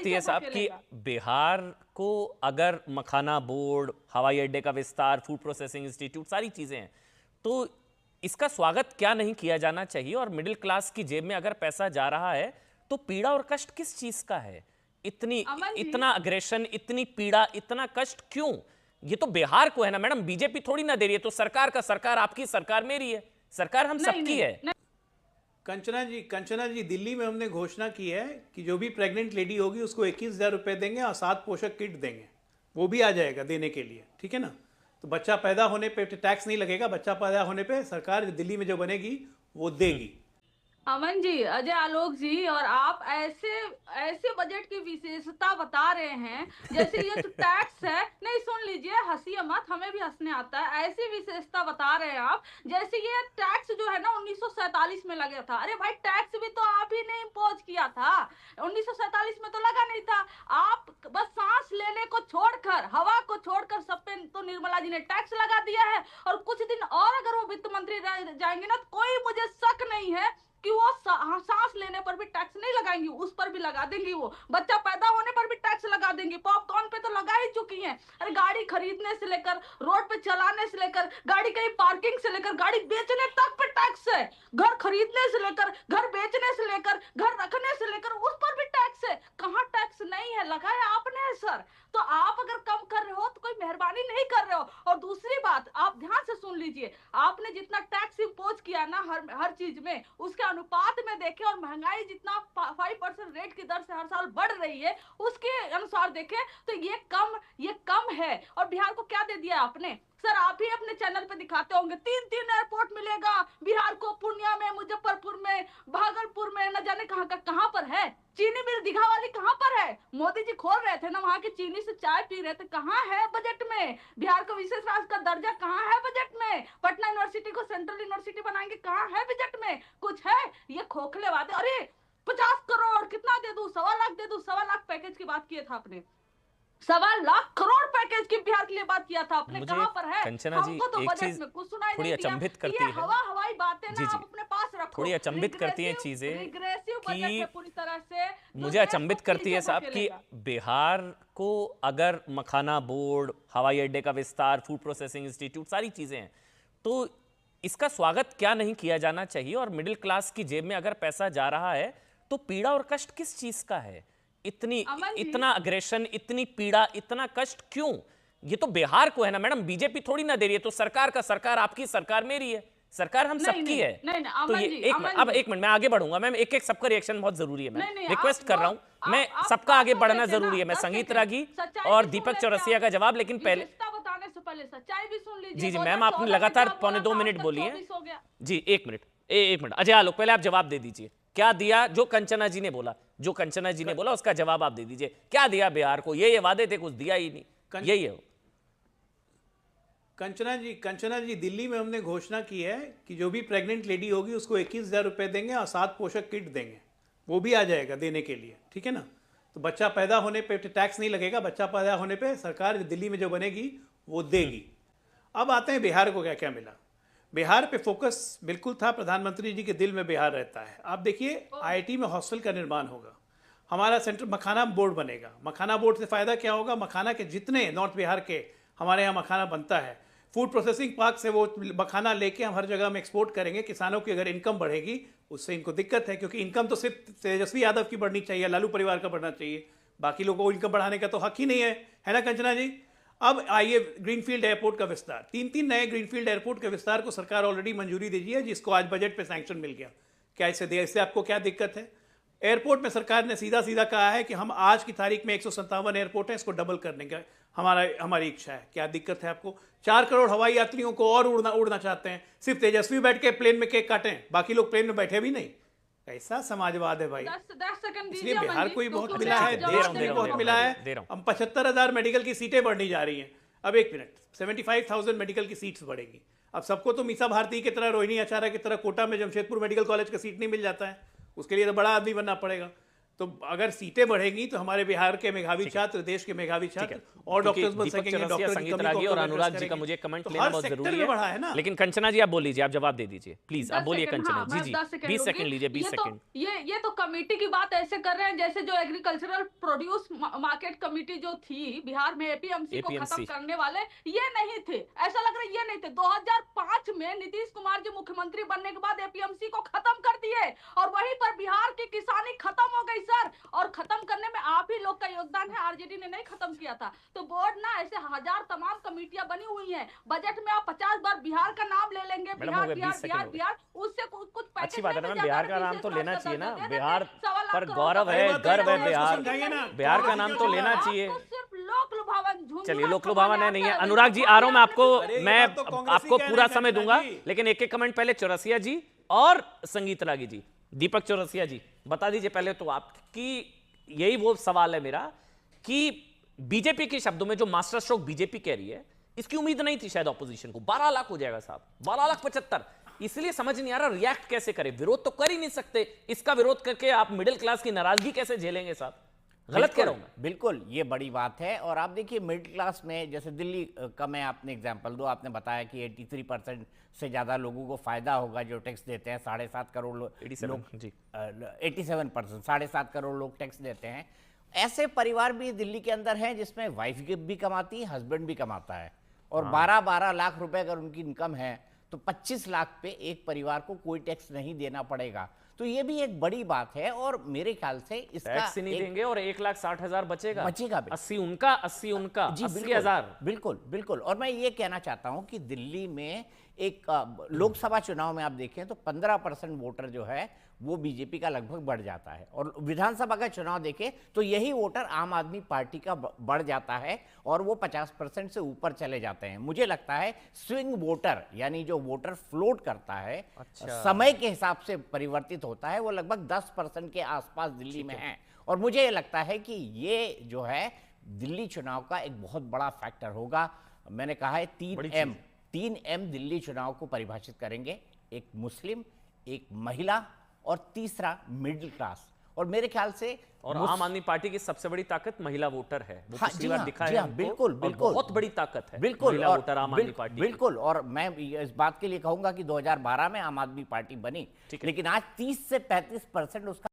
है साहब कि बिहार को अगर मखाना बोर्ड, हवाई अड्डे का विस्तार, फूड प्रोसेसिंग इंस्टीट्यूट, सारी चीजें हैं, तो इसका स्वागत क्या नहीं किया जाना चाहिए? और मिडिल क्लास की जेब में अगर पैसा जा रहा है तो पीड़ा और कष्ट किस चीज का है? इतनी अमन जी, इतना अग्रेशन, इतनी पीड़ा, इतना कष्ट क्यों? ये तो बिहार को है ना मैडम, बीजेपी थोड़ी ना दे रही है। तो सरकार का, सरकार आपकी, सरकार मेरी है, सरकार हम नहीं सबकी नहीं है। नहीं। कंचना जी, दिल्ली में हमने घोषणा की है कि जो भी प्रेग्नेंट लेडी होगी उसको 21,000 रुपये देंगे और 7 पोषक किट देंगे। वो भी आ जाएगा देने के लिए, ठीक है ना। तो बच्चा पैदा होने पे टैक्स नहीं लगेगा, बच्चा पैदा होने पे सरकार दिल्ली में जो बनेगी वो देगी। अमन जी, अजय आलोक जी, और आप ऐसे ऐसे बजट की विशेषता बता रहे हैं जैसे ये जो टैक्स है। नहीं, सुन लीजिए, हंसिए मत, हमें भी हंसने आता है। ऐसी विशेषता बता रहे हैं आप जैसे ये टैक्स जो है ना 1947 में लगा था। अरे भाई, टैक्स भी तो आप ही ने इम्पोज किया था। 1947 में तो लगा नहीं था। आप बस सांस लेने को छोड़कर, हवा को छोड़कर सब पे तो निर्मला जी ने टैक्स लगा दिया है। और कुछ दिन और अगर वो वित्त मंत्री रह जाएंगे ना, तो कोई मुझे शक नहीं है कि वो सांस लेने पर भी टैक्स नहीं लगाएंगी, उस पर भी लगा देंगी। वो बच्चा पैदा होने पर भी टैक्स लगा देंगी। पॉपकॉर्न पे तो लगा ही चुकी हैं। अरे गाड़ी खरीदने से लेकर, रोड पे चलाने से लेकर, गाड़ी कहीं पार्किंग से लेकर, गाड़ी बेचने तक पे टैक्स है। घर खरीदने से लेकर, घर बेचने से लेकर, घर रखने से लेकर, उस पर भी टैक्स है। कहाँ टैक्स नहीं है? लगाया आपने है सर। तो आप अगर कम कर रहे हो तो कोई मेहरबानी नहीं कर रहे हो। और दूसरी बात, आप ध्यान से सुन लीजिए, आपने जितना टैक्स इम्पोज किया ना हर चीज में, उसके अनुपात में देखें, और महंगाई जितना 5% रेट की दर से हर साल बढ़ रही है, उसके अनुसार देखें तो ये कम है। और बिहार को क्या दे दिया आपने सर? आप ही अपने चैनल पे दिखाते होंगे 3-3 एयरपोर्ट मिलेगा बिहार को, पूर्णिया में, मुजफ्फरपुर में, भागलपुर में, न जाने कहां पर है। चीनी मिल दीघा वाली कहां पर है? मोदी जी खोल रहे थे ना, वहां की चीनी से चाय पी रहे थे। कहां है बजट में? बिहार को विशेष राज्य का दर्जा कहां है बजट में? पटना यूनिवर्सिटी को सेंट्रल यूनिवर्सिटी बनाएंगे, कहां है बजट में? कुछ है? ये खोखले वादे। अरे 50 करोड़ कितना दे दूं? 1.25 लाख दे दूं? 1.25 लाख पैकेज की बात किया था आपने। 1.25 करोड़ पैकेज की बिहार के लिए बात किया था आपने। मुझे कहां पर है? कंचना जी हमको तो एक बजट चीज में कुछ सुनाई थोड़ी नहीं दिया। अचंभित कि करती ये है। हवाई बातें जी ना जी, आप अपने पास रखो। थोड़ी अचंभित करती हैं चीजें रिग्रेसिव बजट है कि पूरी तरह से, जो मुझे देश अचंभित को करती है पीछे साहब कि धकेलेगा। बिहार को अगर मखाना बोर्ड, हवाई अड्डे का विस्तार, फूड प्रोसेसिंग इंस्टीट्यूट, सारी चीजें हैं, तो इसका स्वागत क्या नहीं किया जाना चाहिए? और मिडिल क्लास की जेब में अगर पैसा जा रहा है तो पीड़ा और कष्ट किस चीज का है? इतनी अमन जी, इतना अग्रेशन, इतनी पीड़ा, इतना कष्ट क्यों? ये तो बिहार को है ना मैडम, बीजेपी थोड़ी ना दे रही है। तो सरकार का, सरकार आपकी, सरकार मेरी है, सरकार हम नहीं सबकी नहीं है। नहीं नहीं, तो अमन ये जी, एक मिनट, अमन अब जी, एक मिनट मैं आगे बढ़ूंगा मैम, एक एक सबका रिएक्शन बहुत जरूरी है मैम, नहीं नहीं, रिक्वेस्ट आप कर दो, रहा हूं मैं, आप सबका आगे सुन बढ़ना लेते ना, जरूरी है। मैं 10 संगीत सेकंड रागी सच्चाई और भी सुन दीपक लेते चौरसिया आप। का जवाब, लेकिन पहले विशेषता बताने से पहले सच्चाई भी सुन लीजिए। जी जी मैम, आपने 2014 में लगातार जब पौने बोला 2 था, आज मिनट तक बोली है। 24 हो गया। जी एक मिनट, एक मिनट, अजय आलोक पहले आप जवाब दे दीजिए। क्या दिया जो कंचना जी ने बोला, जो कंचना जी ने बोला उसका जवाब आप दे दीजिए। क्या दिया बिहार को? ये वादे थे, कुछ दिया ही नहीं, यही है। कंचना जी, दिल्ली में हमने घोषणा की है कि जो भी प्रेग्नेंट लेडी होगी उसको 21,000 रुपये देंगे और 7 पोषक किट देंगे। वो भी आ जाएगा देने के लिए, ठीक है ना। तो बच्चा पैदा होने पे टैक्स नहीं लगेगा, बच्चा पैदा होने पे सरकार दिल्ली में जो बनेगी वो देगी। अब आते हैं बिहार को क्या क्या मिला। बिहार पे फोकस बिल्कुल था, प्रधानमंत्री जी के दिल में बिहार रहता है। आप देखिए, आईआईटी में हॉस्टल का निर्माण होगा, हमारा सेंटर मखाना बोर्ड बनेगा। मखाना बोर्ड से फ़ायदा क्या होगा? मखाना के जितने नॉर्थ बिहार के हमारे यहाँ मखाना बनता है, फूड प्रोसेसिंग पार्क से वो मखाना लेके हम हर जगह में एक्सपोर्ट करेंगे। किसानों की अगर इनकम बढ़ेगी, उससे इनको दिक्कत है, क्योंकि इनकम तो सिर्फ तेजस्वी यादव की बढ़नी चाहिए, लालू परिवार का बढ़ना चाहिए, बाकी लोगों को इनकम बढ़ाने का तो हक ही नहीं है ना कंचना जी। अब आइए ग्रीनफील्ड एयरपोर्ट का विस्तार, 3-3 नए ग्रीनफील्ड एयरपोर्ट के विस्तार को सरकार ऑलरेडी मंजूरी दीजिए है, जिसको आज बजट पे सैंक्शन मिल गया। क्या इससे आपको क्या दिक्कत है? एयरपोर्ट में सरकार ने सीधा सीधा कहा है कि हम आज की तारीख में 157 एयरपोर्ट है, इसको डबल करने का हमारी इच्छा है। क्या दिक्कत है आपको? 4 करोड़ हवाई यात्रियों को और उड़ना चाहते हैं। सिर्फ तेजस्वी बैठ के प्लेन में केक काटें, बाकी लोग प्लेन में बैठे भी नहीं। कैसा समाजवाद है भाई। 10 सेकंड इसलिए दीजिए बिहार अमन को भी जी, बहुत तो मिला है, जवाब देश को दे भी रहा बहुत हूं, मिला दे रहा है। हूं। हम 75,000 मेडिकल की सीटें बढ़नी जा रही हैं। अब एक मिनट, 75,000 मेडिकल की सीट्स बढ़ेगी। अब सबको तो मीसा भारती की तरह, रोहिणी आचार्य की तरह कोटा में जमशेदपुर मेडिकल कॉलेज का सीट नहीं मिल जाता है, उसके लिए तो बड़ा आदमी बनना पड़ेगा। तो अगर सीटें बढ़ेंगी तो हमारे बिहार के मेधावी छात्र, देश के मेधावी छात्र और डॉक्टर्स बन दीपक सकेंगे। चौरसिया, डॉक्टर की संगीत कमी रागी को और अगर अनुराग address जी का करेंगे, मुझे कमेंट तो लेना हर बहुत सेक्टर जरूरी में बढ़ा है ना। लेकिन कंचना जी आप बोल लीजिए, आप जवाब दे दीजिए प्लीज। आप 10 बोलिए सेकंड, कंचना हाँ, जी। मैं जी 10 सेकंड 20 लूंगी। सेकंड लीजिए, 20 सेकंड। ये तो कमेटी की बात ऐसे कर रहे हैं जैसे जो एग्रीकल्चरल प्रोड्यूस मार्केट कमेटी जो थी बिहार में एपीएमसी को खत्म करने वाले, ये नहीं थे। ऐसा लग रहा है ये नहीं थे। 2005 में नीतीश कुमार जी मुख्यमंत्री बनने के बाद एपीएमसी को खत्म कर दिए और वहीं पर बिहार की किसानी खत्म हो गई सर। और खत्म करने में आप ही लोग का योगदान है, आरजेडी ने नहीं खत्म किया था। तो बोर्ड ना ऐसे हजार तमाम कमेटियां बनी हुई हैं। बजट में आप 50 बार बिहार का नाम ले लेंगे, बिहार बिहार बिहार बिहार, उससे कुछ अच्छी बात है ना, बिहार का नाम तो लेना चाहिए ना। बिहार पर करोड़ गौरव है, गर्व है बिहार, बिहार का नाम तो लेना आपको चाहिए। सिर्फ लोक लुभावन झुंझुनू चलिए लोक समझ लुभावन आता नहीं है। है। अनुराग जी आ रहा हूं मैं आपको, अरे ये मैं बात तो कांग्रेसी आपको कह पूरा रहे हैं समय कंचना दूंगा, जी। लेकिन एक एक कमेंट पहले चौरसिया जी और संगीत रागी जी। दीपक चौरसिया जी बता दीजिए पहले तो आपकी, यही वो सवाल है मेरा कि बीजेपी के शब्दों में जो मास्टर स्ट्रोक बीजेपी कह रही है, इसकी उम्मीद नहीं थी शायद ऑपोजिशन को। 12 लाख हो जाएगा साहब, 12,75,000। इसलिए समझ नहीं आ रहा रिएक्ट कैसे करें। विरोध तो कर ही नहीं सकते, इसका विरोध करके आप मिडिल क्लास की नाराजगी कैसे झेलेंगे साहब? गलत कह रहा हूं मैं? बिल्कुल ये बड़ी बात है। और आप देखिए मिडिल क्लास में, जैसे दिल्ली का मैं आपने एग्जांपल दो, आपने बताया कि 83% से ज़्यादा लोगों को फ़ायदा होगा जो टैक्स देते हैं। 7.5 करोड़ लोग, 87%, 7.5 करोड़ लोग टैक्स देते हैं। ऐसे परिवार भी दिल्ली के अंदर हैं जिसमें वाइफ भी कमाती है, हस्बैंड भी कमाता है, और 12-12 लाख रुपए अगर उनकी इनकम है तो 25 लाख पे एक परिवार को कोई टैक्स नहीं देना पड़ेगा। तो ये भी एक बड़ी बात है और मेरे ख्याल से इसका टैक्स ही नहीं देंगे और 1,60,000 बचेगा। बचेगा भी। 80 उनका, 80 उनका, जी 80,000। बिल्कुल बिल्कुल। और मैं ये कहना चाहता हूं कि दिल्ली में एक लोकसभा चुनाव में आप देखें तो 15% वोटर जो है वो बीजेपी का लगभग बढ़ जाता है, और विधानसभा का चुनाव देखें तो यही वोटर आम आदमी पार्टी का बढ़ जाता है और वो 50% से ऊपर चले जाते हैं। मुझे लगता है स्विंग वोटर, यानी जो वोटर फ्लोट करता है, समय के हिसाब से परिवर्तित होता है, वो लगभग 10% के आसपास दिल्ली में है। और मुझे ये लगता है कि ये जो है दिल्ली चुनाव का एक बहुत बड़ा फैक्टर होगा। मैंने कहा है 3M दिल्ली चुनाव को परिभाषित करेंगे, एक मुस्लिम, एक महिला और तीसरा मिडिल क्लास। और मेरे ख्याल से और आम आदमी पार्टी की सबसे बड़ी ताकत महिला वोटर है, वो हाँ, पिछली बार दिखा है हमको, बिल्कुल और बिल्कुल बहुत बड़ी ताकत है बिल्कुल महिला वोटर आम आदमी पार्टी की। बिल्कुल। और मैं इस बात के लिए कहूंगा कि 2012 में आम आदमी पार्टी बनी, लेकिन आज 30 से 35% उसका